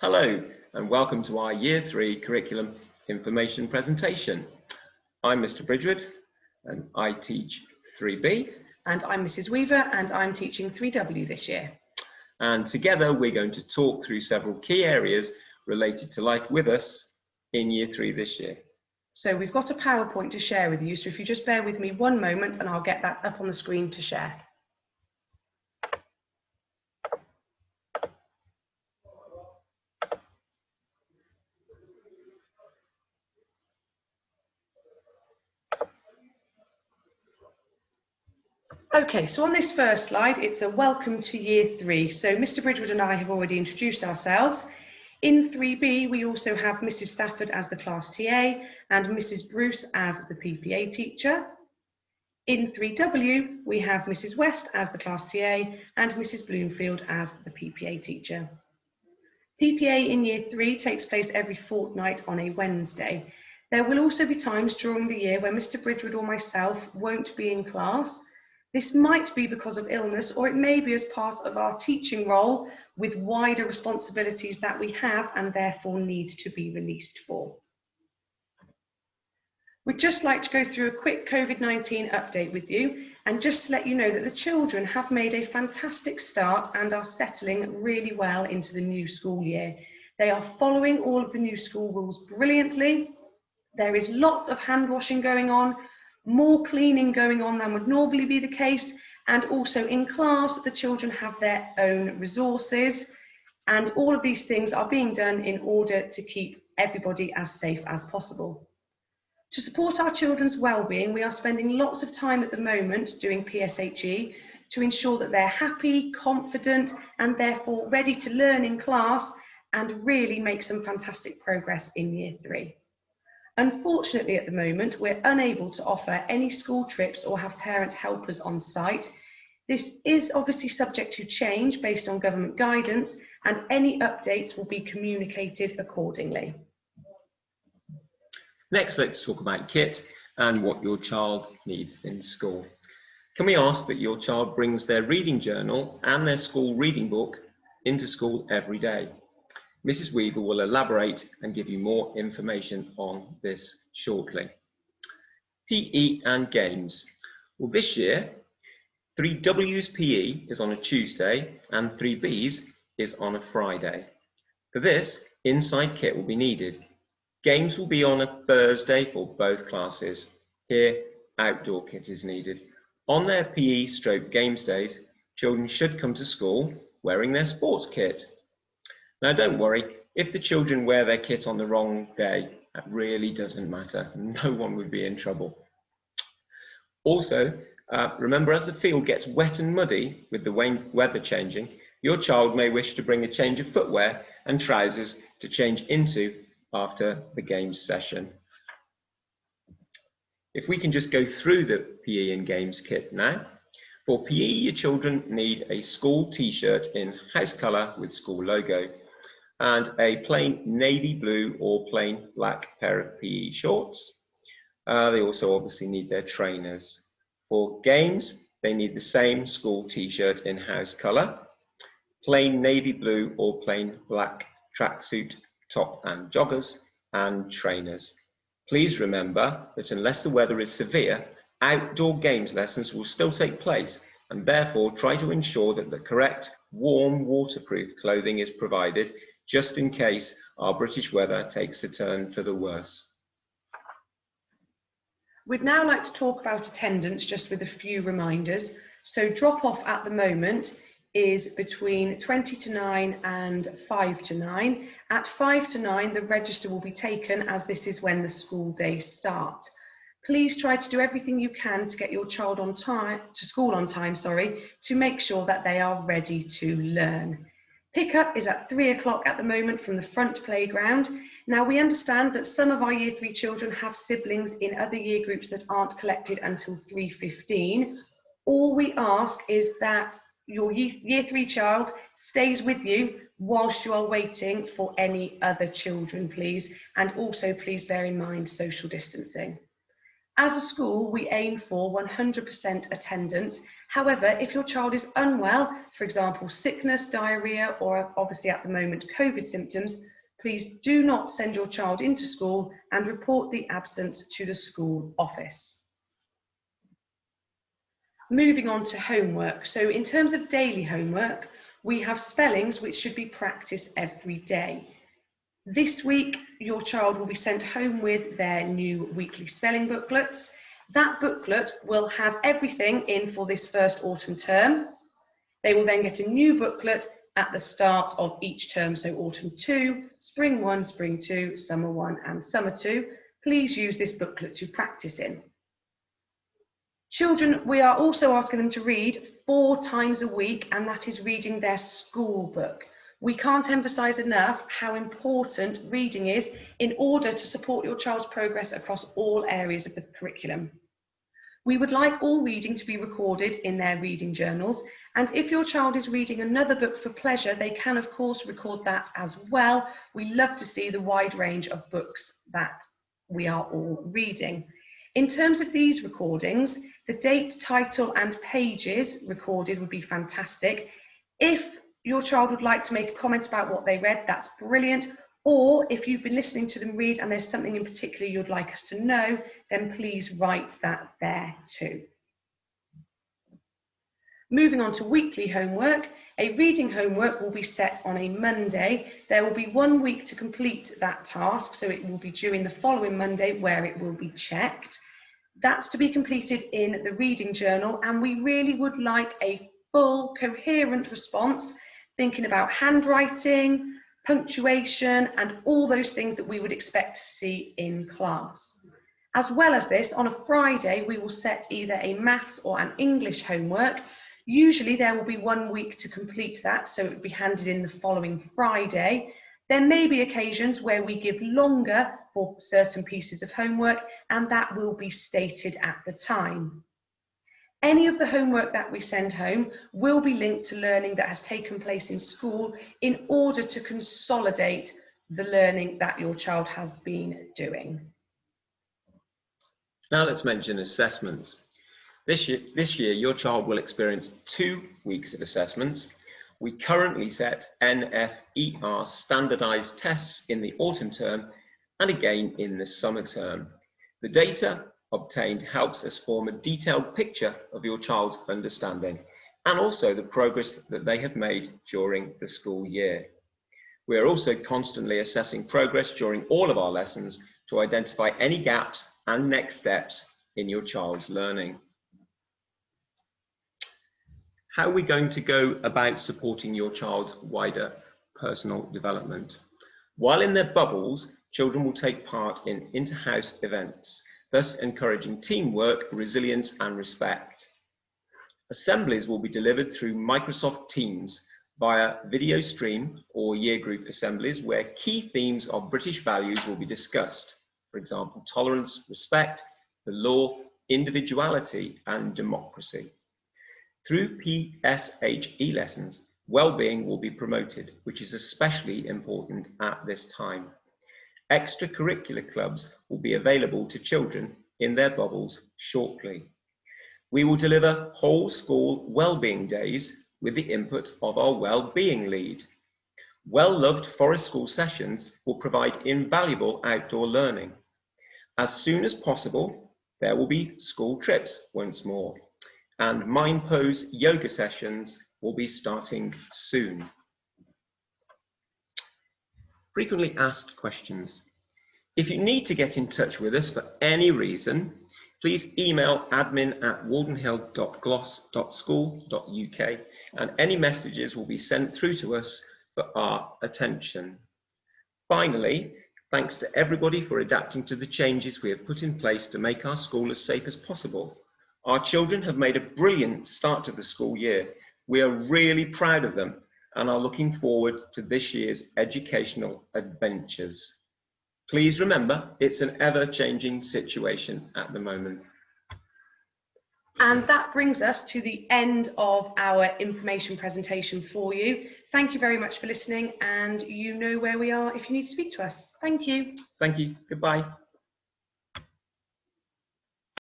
Hello and welcome to our Year 3 curriculum information presentation. I'm Mr. Bridgewood and I teach 3B. And I'm Mrs. Weaver and I'm teaching 3W this year. And together we're going to talk through several key areas related to life with us in Year 3 this year. So we've got a PowerPoint to share with you, so if you just bear with me one moment and I'll get that up on the screen to share. Okay, so on this first slide, it's a welcome to Year 3. So Mr. Bridgewood and I have already introduced ourselves. In 3B, we also have Mrs. Stafford as the class TA and Mrs. Bruce as the PPA teacher. In 3W, we have Mrs. West as the class TA and Mrs. Bloomfield as the PPA teacher. PPA in Year 3 takes place every fortnight on a Wednesday. There will also be times during the year where Mr. Bridgewood or myself won't be in class. This might be because of illness, or it may be as part of our teaching role with wider responsibilities that we have and therefore need to be released for. We'd just like to go through a quick COVID-19 update with you, and just to let you know that the children have made a fantastic start and are settling really well into the new school year. They are following all of the new school rules brilliantly. There is lots of hand washing going on, more cleaning going on than would normally be the case, and also in class the children have their own resources, and all of these things are being done in order to keep everybody as safe as possible. To support our children's well-being, we are spending lots of time at the moment doing PSHE to ensure that they're happy, confident, and therefore ready to learn in class and really make some fantastic progress in Year 3. Unfortunately, at the moment, we're unable to offer any school trips or have parent helpers on site. This is obviously subject to change based on government guidance, and any updates will be communicated accordingly. Next, let's talk about kit and what your child needs in school. Can we ask that your child brings their reading journal and their school reading book into school every day? Mrs. Weaver will elaborate and give you more information on this shortly. PE and games. Well, this year, 3W's PE is on a Tuesday and 3B's is on a Friday. For this, inside kit will be needed. Games will be on a Thursday for both classes. Here, outdoor kit is needed. On their PE/games days, children should come to school wearing their sports kit. Now don't worry, if the children wear their kit on the wrong day, that really doesn't matter. No one would be in trouble. Also, remember, as the field gets wet and muddy with the weather changing, your child may wish to bring a change of footwear and trousers to change into after the games session. If we can just go through the PE and games kit now. For PE, your children need a school t-shirt in house colour with school logo, and a plain navy blue or plain black pair of PE shorts. They also obviously need their trainers. For games, they need the same school t-shirt in house colour, plain navy blue or plain black tracksuit, top and joggers, and trainers. Please remember that unless the weather is severe, outdoor games lessons will still take place, and therefore try to ensure that the correct warm waterproof clothing is provided, just in case our British weather takes a turn for the worse. We'd now like to talk about attendance just with a few reminders. So drop off at the moment is between 20 to 9 and 5 to 9. At 5 to 9, the register will be taken as this is when the school day starts. Please try to do everything you can to get your child on time, to school on time, to make sure that they are ready to learn. Pickup is at 3 o'clock at the moment from the front playground. Now, we understand that some of our Year 3 children have siblings in other year groups that aren't collected until 3:15. All we ask is that your Year 3 child stays with you whilst you are waiting for any other children, please. And also, please bear in mind social distancing. As a school, we aim for 100% attendance. However, if your child is unwell, for example, sickness, diarrhea, or obviously at the moment, COVID symptoms, please do not send your child into school and report the absence to the school office. Moving on to homework. So in terms of daily homework, we have spellings which should be practiced every day. This week, your child will be sent home with their new weekly spelling booklets. That booklet will have everything in for this first autumn term. They will then get a new booklet at the start of each term, so autumn 2, spring 1, spring 2, summer 1 and summer 2. Please use this booklet to practice in. Children, we are also asking them to read 4 times a week, and that is reading their school book. We can't emphasize enough how important reading is in order to support your child's progress across all areas of the curriculum. We would like all reading to be recorded in their reading journals, and if your child is reading another book for pleasure, they can of course record that as well. We love to see the wide range of books that we are all reading. In terms of these recordings, the date, title and pages recorded would be fantastic. If your child would like to make a comment about what they read, that's brilliant. Or if you've been listening to them read and there's something in particular you'd like us to know, then please write that there too. Moving on to weekly homework, a reading homework will be set on a Monday. There will be 1 week to complete that task, so it will be due in the following Monday where it will be checked. That's to be completed in the reading journal, and we really would like a full, coherent response, thinking about handwriting, punctuation, and all those things that we would expect to see in class. As well as this, on a Friday, we will set either a maths or an English homework. Usually there will be 1 week to complete that, so it would be handed in the following Friday. There may be occasions where we give longer for certain pieces of homework, and that will be stated at the time. Any of the homework that we send home will be linked to learning that has taken place in school in order to consolidate the learning that your child has been doing. Now let's mention assessments. This year, your child will experience 2 weeks of assessments. We currently set NFER standardised tests in the autumn term and again in the summer term. The data obtained helps us form a detailed picture of your child's understanding and also the progress that they have made during the school year. We are also constantly assessing progress during all of our lessons to identify any gaps and next steps in your child's learning. How are we going to go about supporting your child's wider personal development? While in their bubbles, children will take part in inter-house events, thus encouraging teamwork, resilience and respect. Assemblies will be delivered through Microsoft Teams via video stream or year group assemblies where key themes of British values will be discussed. For example, tolerance, respect, the law, individuality and democracy. Through PSHE lessons, well-being will be promoted, which is especially important at this time. Extracurricular clubs will be available to children in their bubbles shortly. We will deliver whole school well-being days with the input of our well-being lead. Well-loved forest school sessions will provide invaluable outdoor learning. As soon as possible, there will be school trips once more, and Mind Pose yoga sessions will be starting soon. Frequently asked questions. If you need to get in touch with us for any reason, please email admin@wardenhill.glos.school.uk and any messages will be sent through to us for our attention. Finally, thanks to everybody for adapting to the changes we have put in place to make our school as safe as possible. Our children have made a brilliant start to the school year. We are really proud of them and are looking forward to this year's educational adventures. Please remember, it's an ever-changing situation at the moment. And that brings us to the end of our information presentation for you. Thank you very much for listening, and you know where we are if you need to speak to us. Thank you. Thank you. Goodbye.